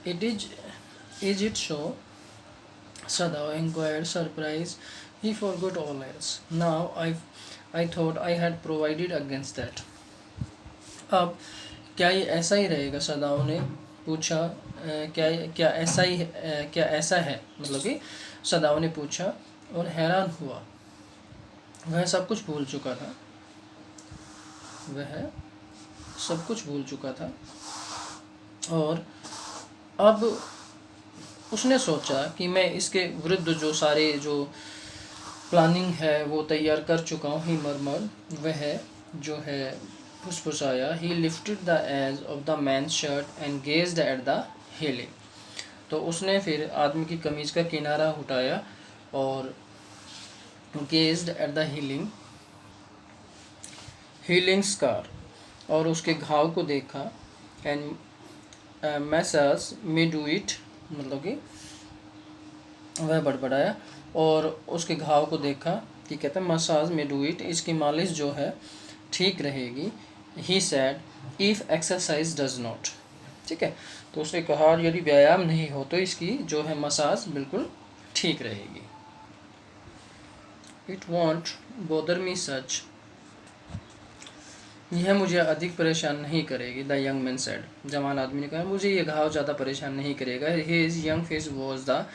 It is it so? Sadao inquired, surprised. He forgot all else. Now I thought I had provided against that. अब क्या ये ऐसा ही रहेगा? सदाओ ने पूछा। क्या क्या ऐसा ही क्या ऐसा है, मतलब कि सदाओ ने पूछा और हैरान हुआ। वह सब कुछ भूल चुका था। वह सब कुछ भूल चुका था और अब उसने सोचा कि मैं इसके विरुद्ध जो सारे जो प्लानिंग है वो तैयार कर चुका हूँ। ही मरमर, वह जो है फुसफुसाया। He lifted the edge of the man shirt and gazed at the healing. तो उसने फिर आदमी की कमीज का किनारा उठाया और gazed at the healing scar, और उसके घाव को देखा। And Messrs may do it, मतलब कि वह बड़बड़ाया और उसके घाव को देखा कि कहते हैं मसाज में डू इट, इसकी मालिश जो है ठीक रहेगी। He said if exercise does not, ठीक है। तो उसने कहा यदि व्यायाम नहीं हो तो इसकी जो है मसाज बिल्कुल ठीक रहेगी। इट वॉन्ट बोदर मी सच, यह मुझे अधिक परेशान नहीं करेगी। द यंग मैन सेड, जवान आदमी ने कहा मुझे ये घाव ज़्यादा परेशान नहीं करेगा। His young face was the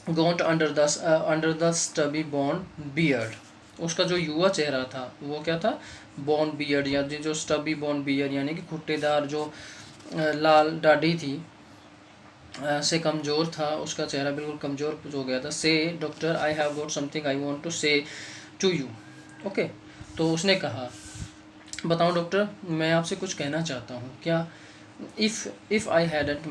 gaunt under the stubby bond beard, उसका जो युवा चेहरा था वो क्या था? बॉन्ड बियर्ड, या जो स्टबी बॉन्ड बियर्ड यानी कि खुट्टेदार जो लाल दाढ़ी थी से कमज़ोर था। उसका चेहरा बिल्कुल कमज़ोर हो गया था। Say doctor I have got something I want to say to you. Okay, तो उसने कहा बताऊं डॉक्टर, मैं आपसे कुछ कहना चाहता हूँ। क्या? If I hadn't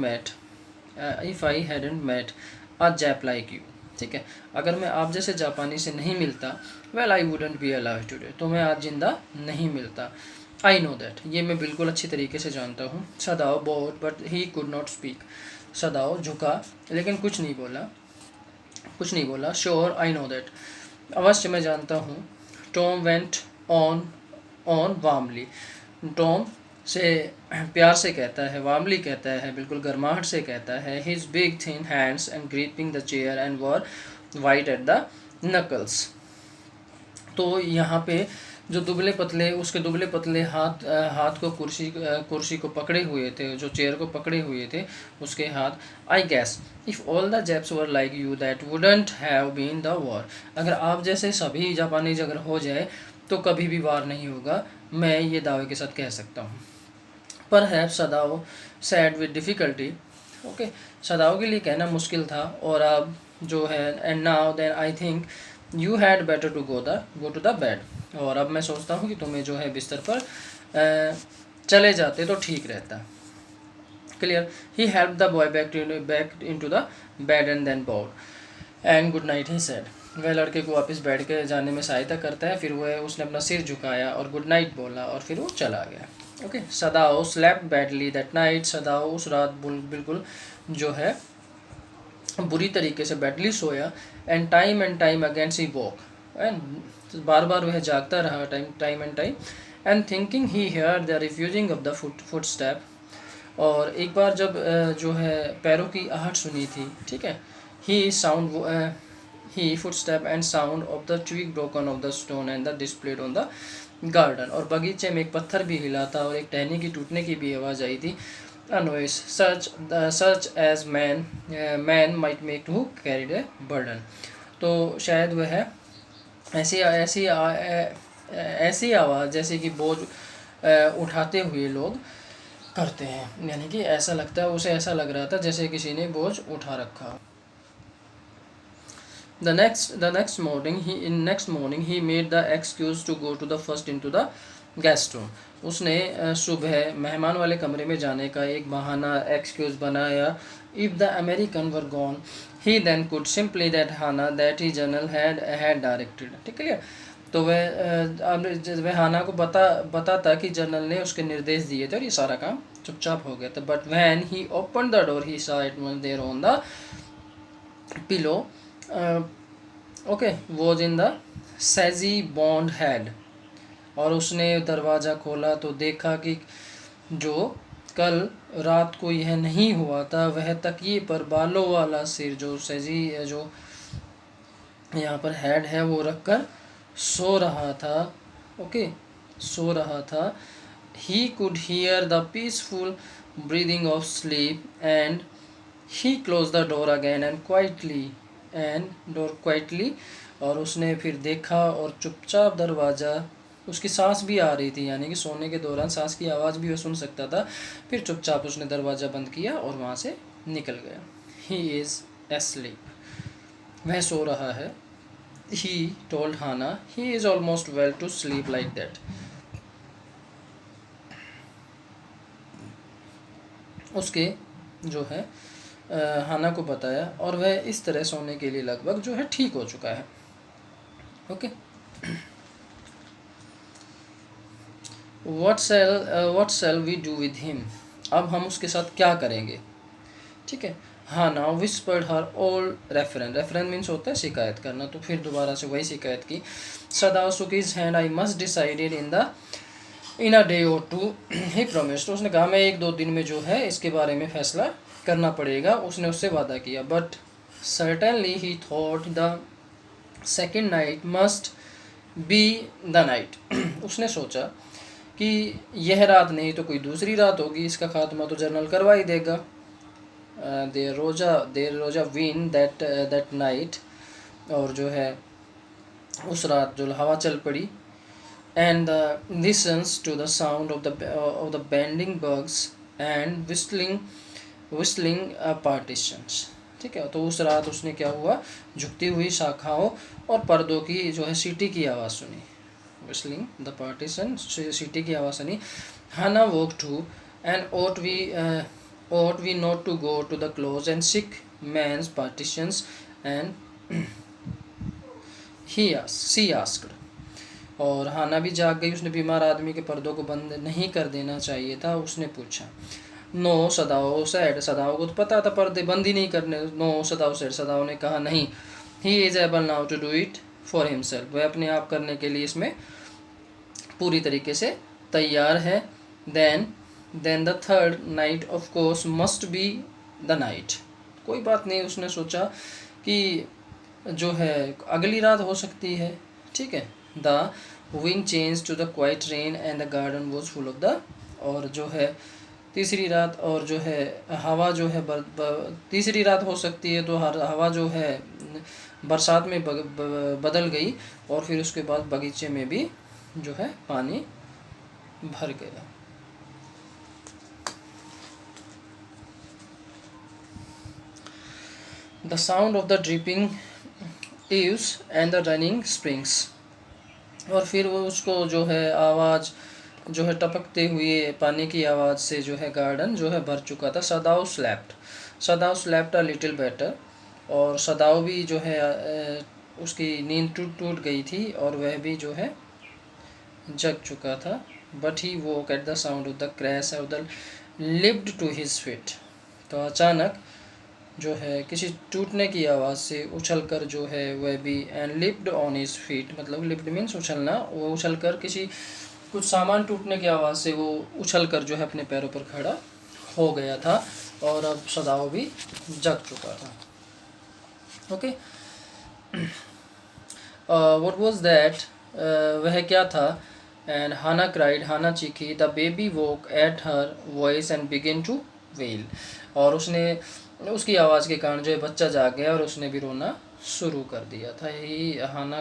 met a chap like you, ठीक है, अगर मैं आप जैसे जापानी से नहीं मिलता, well I wouldn't be alive today, तो मैं आज जिंदा नहीं मिलता। आई नो दैट, ये मैं बिल्कुल अच्छी तरीके से जानता हूँ। Sadao bowed but he could not speak, Sadao झुका लेकिन कुछ नहीं बोला। श्योर आई नो दैट, अवश्य मैं जानता हूँ। Tom went on warmly, Tom से प्यार से कहता है, वार्मली कहता है, बिल्कुल गर्माहट से कहता है। His big thin hands and gripping the chair and were white at the knuckles. तो यहाँ पे जो उसके दुबले पतले हाथ को कुर्सी को पकड़े हुए थे, जो चेयर को पकड़े हुए थे उसके हाथ। I guess if all the Japs were like you that wouldn't have been the war, अगर आप जैसे सभी जापानीज अगर हो जाए तो कभी भी वार नहीं होगा, मैं ये दावे के साथ कह सकता हूँ। पर है Sadao said with difficulty, okay, Sadao के लिए कहना मुश्किल था। और अब जो है and now then I think you had better to go to the bed, और अब मैं सोचता हूँ कि तुम्हें जो है बिस्तर पर चले जाते तो ठीक रहता। Clear? He help the boy back into the bed and then bowed and good night he said, वह लड़के को वापस बेड के जाने में सहायता करता है। फिर वह उसने अपना सिर झुकाया और गुड नाइट बोला और फिर वो चला गया। Okay, Sadao slept badly that night, Sadao उस रात बिल्कुल जो है बुरी तरीके से बैडली सोया। And time again he woke, and बार बार वह जागता रहा time and thinking he hear the refusing of the foot step, और एक बार जब जो है पैरों की आहट सुनी थी, ठीक है, he footstep and sound of the twig broken of the stone and the displayed on the garden, और बगीचे में एक पत्थर भी हिला था और एक टहनी की टूटने की भी आवाज़ आई थी। a noise such as man might make to carry a burden, तो शायद वह ऐसी आवाज़ जैसे कि बोझ उठाते हुए लोग करते हैं, यानी कि ऐसा लगता है, उसे ऐसा लग रहा था जैसे किसी ने बोझ उठा रखा। The next morning he made the excuse to go to the first into the guest room. उसने सुबह मेहमान वाले कमरे में जाने का एक बहाना एक्सक्यूज़ बनाया। If the American were gone, he then could simply that Hannah that his journal had directed. ठीक है, तो वह हाना को बताता कि जनरल ने उसके निर्देश दिए थे और ये सारा काम चुपचाप हो गया था। But when he open the door he saw it was there on the pillow, okay, was in the सैजी बॉन्ड हेड, और उसने दरवाज़ा खोला तो देखा कि जो कल रात को यह नहीं हुआ था। वह तकिए पर बालों वाला सिर जो सजी जो यहाँ पर हेड है वो रखकर सो रहा था। ओके, सो रहा था। He could hear the peaceful breathing of sleep, and he closed the door again and quietly, और उसने फिर देखा और चुपचाप दरवाज़ा, उसकी सांस भी आ रही थी, यानी कि सोने के दौरान सांस की आवाज़ भी वो सुन सकता था। फिर चुपचाप उसने दरवाज़ा बंद किया और वहाँ से निकल गया। He is asleep, वह सो रहा है। He told Hannah he is almost well to sleep like that. उसके जो है हाना को बताया और वह इस तरह सोने के लिए लगभग जो है ठीक हो चुका है। Okay, what shall we do with him? अब हम उसके साथ क्या करेंगे? ठीक है। हाना whispered her old reference means होता है शिकायत करना, तो फिर दोबारा से वही शिकायत की। सदाव shook his hand, I must decide it in a day or two, he promised. उसने कहा मैं 1-2 दिन में जो है इसके बारे में फैसला करना पड़ेगा, उसने उससे वादा किया। But certainly he thought the second night must be the night. उसने सोचा कि यह रात नहीं तो कोई दूसरी रात होगी, इसका खात्मा तो जर्नल करवा ही देगा। देर रोजा विन दैट नाइट, और जो है उस रात जो हवा चल पड़ी। And listens to the sound of the bending bugs and whistling partitions. ठीक है, तो उस रात उसने क्या हुआ, झुकती हुई शाखाओं और पर्दों की जो है सीटी की आवाज़ सुनी। whistling the partition, सीटी की आवाज़ सुनी। Hannah woke too, and ought we not to go to the close and sick man's partitions, and she asked. और हाना भी जाग गई, उसने बीमार आदमी के पर्दों को बंद नहीं कर देना चाहिए था, उसने पूछा। नो, सदाओ सैड, सदाओ को तो पता था पर्दे बंद ही नहीं करने। नो, सदाओ सैड, सदाओ ने कहा नहीं। He is able now to do it for himself, वह अपने आप करने के लिए इसमें पूरी तरीके से तैयार है। Then the third night of course must be the night, कोई बात नहीं, उसने सोचा कि जो है अगली रात हो सकती है। ठीक है। The wind change to the quiet rain and the garden was full of the, और जो है तीसरी रात, और जो है हवा जो है तीसरी रात हो सकती है तो हवा जो है बरसात में बदल गई, और फिर उसके बाद बगीचे में भी जो है पानी भर गया। The sound of the dripping eaves and the running springs, और फिर वो उसको जो है आवाज़ जो है टपकते हुए पानी की आवाज़ से जो है गार्डन जो है भर चुका था। सदाव स्लैप्ट अ लिटिल बेटर, और सदाव भी जो है उसकी नींद टूट गई थी और वह भी जो है जग चुका था। But he woke at the sound of the crash of the lift to his feet, तो अचानक जो है किसी टूटने की आवाज़ से उछलकर जो है वह भी, and lift on his feet, मतलब लिफ्ट मीन्स उछलना, वो उछलकर किसी कुछ सामान टूटने की आवाज़ से वो उछलकर जो है अपने पैरों पर खड़ा हो गया था, और अब सदाव भी जग चुका था। ओके, व्हाट वाज दैट, वह क्या था। एंड हाना क्राइड, हाना चीखी। The baby woke at her voice and begin to wail, और उसकी आवाज़ के कारण जो है बच्चा जाग गया और उसने भी रोना शुरू कर दिया था। He Hana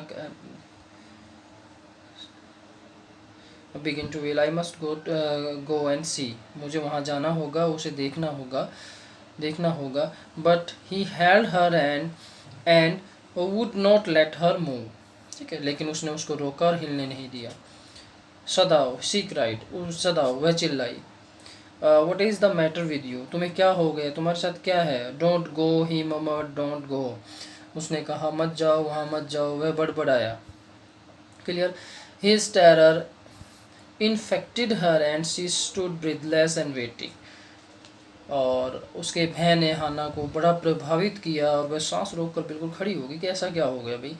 begin to wail, I must go and see, मुझे वहाँ जाना होगा, उसे देखना होगा। But he held her and would not let her move, ठीक है, लेकिन उसने उसको रोका और हिलने नहीं दिया। सदाओ, शी क्राइड, सदाओ, वह चिल्लाई। What is the matter with you, तुम्हें क्या हो गया, तुम्हारे साथ क्या है। Don't go, he ममर्ड, don't go, उसने कहा मत जाओ, वहाँ मत जाओ, वह बड़बड़ाया। Clear. His terror infected her and she stood breathless and waiting, और उसके भय ने हाना को बड़ा प्रभावित किया और वह सांस रोककर बिल्कुल खड़ी होगी कि ऐसा क्या हो गया भाई।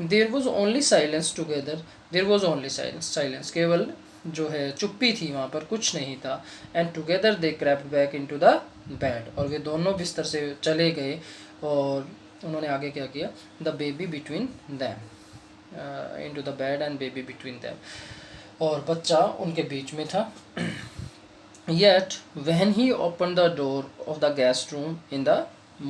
There was only silence together, there was only silence, केवल जो है चुप्पी थी, वहाँ पर कुछ नहीं था। And together they crept back into the bed, और वे दोनों बिस्तर से चले गए, और उन्होंने आगे क्या किया, the baby between them, into the bed and baby between them, और बच्चा उनके बीच में था। Yet when he opened the door of the guest room in the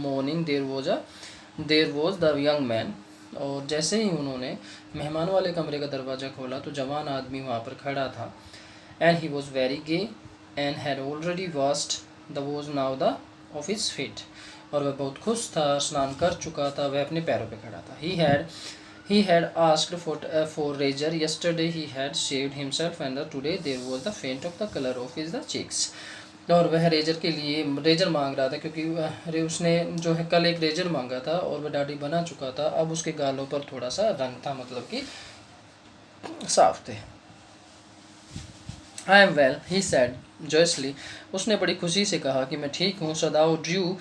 morning, there was the young man, और जैसे ही उन्होंने मेहमान वाले कमरे का दरवाज़ा खोला तो जवान आदमी वहाँ पर खड़ा था। And he was very gay and had already washed the was now the of his feet, और वह बहुत खुश था, स्नान कर चुका था, वह अपने पैरों पे खड़ा था। He had asked for razor. Yesterday he had shaved himself and today there was the faint of the color of his the cheeks, और वह रेजर के लिए रेजर मांग रहा था, क्योंकि उसने जो है कल एक रेजर मांगा था और वह दाढ़ी बना चुका था, अब उसके गालों पर थोड़ा सा रंग था, मतलब कि साफ थे। I am well, he said joyously. उसने बड़ी खुशी से कहा कि मैं ठीक हूँ। सदाओ drew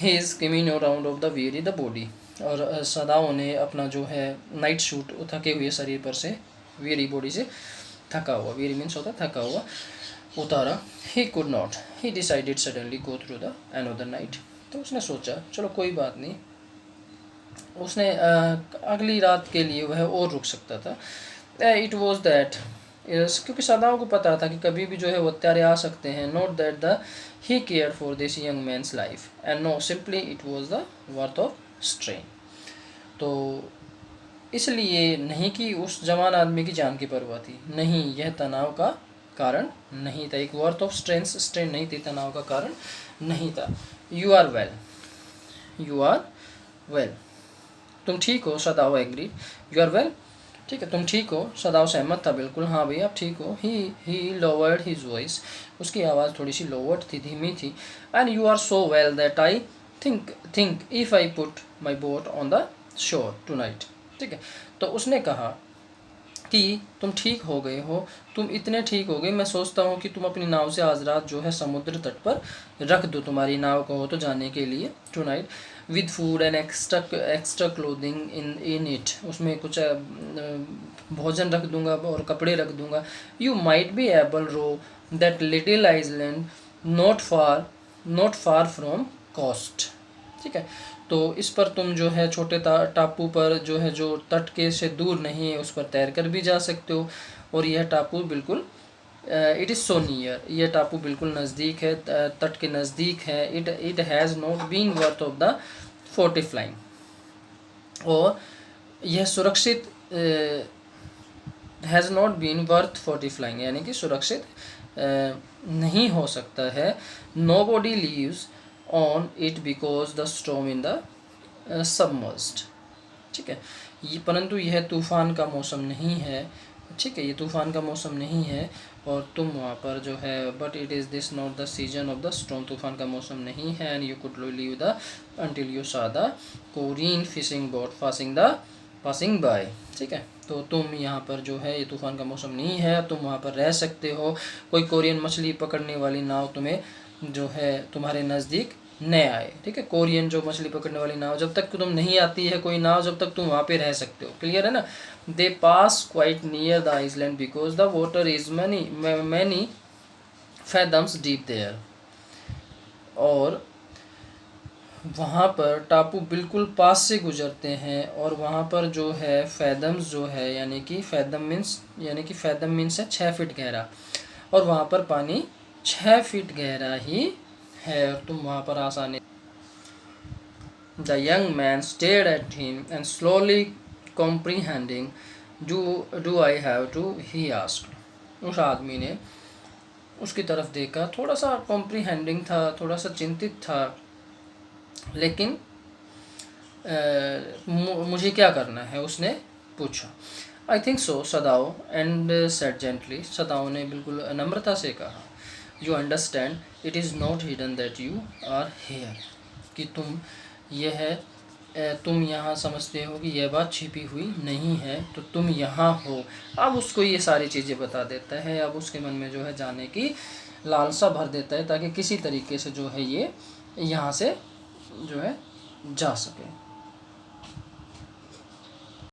his kimono round of the weary the body, और सदाओ ने अपना जो है नाइट सूट थके हुए शरीर पर से, वीरी बॉडी से थका हुआ, वीरी मीन्स होता थका हुआ, उतारा। He could not, he decided suddenly go through the another night, तो उसने सोचा चलो कोई बात नहीं, उसने अगली रात के लिए वह और रुक सकता था। It was that, क्योंकि सदाओं को पता था कि कभी भी जो है वो हत्यारे आ सकते हैं। Not that the he cared for this young man's life, and no, simply it was the worth of strain, तो इसलिए नहीं कि उस जवान आदमी की जान की परवाह थी, नहीं, यह तनाव का कारण नहीं था, एक वर्थ ऑफ स्ट्रेन नहीं थी, तनाव का कारण नहीं था। यू आर वेल, तुम ठीक हो, सदाओ एग्रीड। यू आर वेल, ठीक है, तुम ठीक हो, सदाओ सहमत था, बिल्कुल, हाँ भाई आप ठीक हो। ही लोवर्ड हिज वॉइस, उसकी आवाज़ थोड़ी सी लोवर्ड थी, धीमी थी। And you are so well that I think if I put my boat on the shore tonight, ठीक है। तो उसने कहा कि तुम ठीक हो गए हो, तुम इतने ठीक हो गए, मैं सोचता हूँ कि तुम अपनी नाव से आज रात जो है समुद्र तट पर रख दो, तुम्हारी नाव को हो तो जाने के लिए, tonight, with food and extra clothing in it, उसमें कुछ भोजन रख दूंगा और कपड़े रख दूंगा। You might be able row that little island not far from coast, ठीक है। तो इस पर तुम जो है छोटे टापू पर जो है जो तट के से दूर नहीं है, उस पर तैर कर भी जा सकते हो, और यह टापू बिल्कुल इट इज़ सो नियर, यह टापू बिल्कुल नज़दीक है, तट के नज़दीक है। It has not been worth of the fortifying, और यह सुरक्षित has not been worth fortifying, यानी कि सुरक्षित नहीं हो सकता है। Nobody lives on it because the storm in the submerged, ठीक है, ये परंतु यह तूफ़ान का मौसम नहीं है, ठीक है, ये तूफ़ान का मौसम नहीं है, और तुम वहाँ पर जो है, but it is this not the season of the storm, तूफ़ान का मौसम नहीं है। And you could leave the until you saw the Korean fishing boat passing by, ठीक है। तो तुम यहाँ पर जो है, ये तूफ़ान का मौसम नहीं है, तुम वहाँ पर रह सकते हो, कोई कोरियन मछली पकड़ने वाली नाव तुम्हें जो है तुम्हारे नज़दीक न आए, ठीक है। कोरियन जो मछली पकड़ने वाली नाव, जब तक तुम नहीं आती है कोई नाव, जब तक तुम वहाँ पे रह सकते हो, क्लियर है ना। They pass quite near the island because the water is many fathoms deep there, और वहाँ पर टापू बिल्कुल पास से गुजरते हैं, और वहाँ पर जो है फैथम्स जो है, यानी कि फैथम मीन्स है 6 फीट गहरा, और वहाँ पर पानी 6 फीट गहरा ही है, और तुम वहाँ पर आसानी। The young man stared at him and slowly comprehending, do I have to, he asked. उस आदमी ने उसकी तरफ देखा, थोड़ा सा कॉम्प्रीहेंडिंग था, थोड़ा सा चिंतित था, लेकिन मुझे क्या करना है, उसने पूछा। I think so, Sadao and said gently, Sadao ने बिल्कुल नम्रता से कहा। You understand, it is not hidden that you are here, कि तुम यहाँ समझते हो कि यह बात छिपी हुई नहीं है, तो तुम यहाँ हो। अब उसको ये सारी चीज़ें बता देता है, अब उसके मन में जो है जाने की लालसा भर देता है, ताकि किसी तरीके से जो है ये यहाँ से जो है जा सके।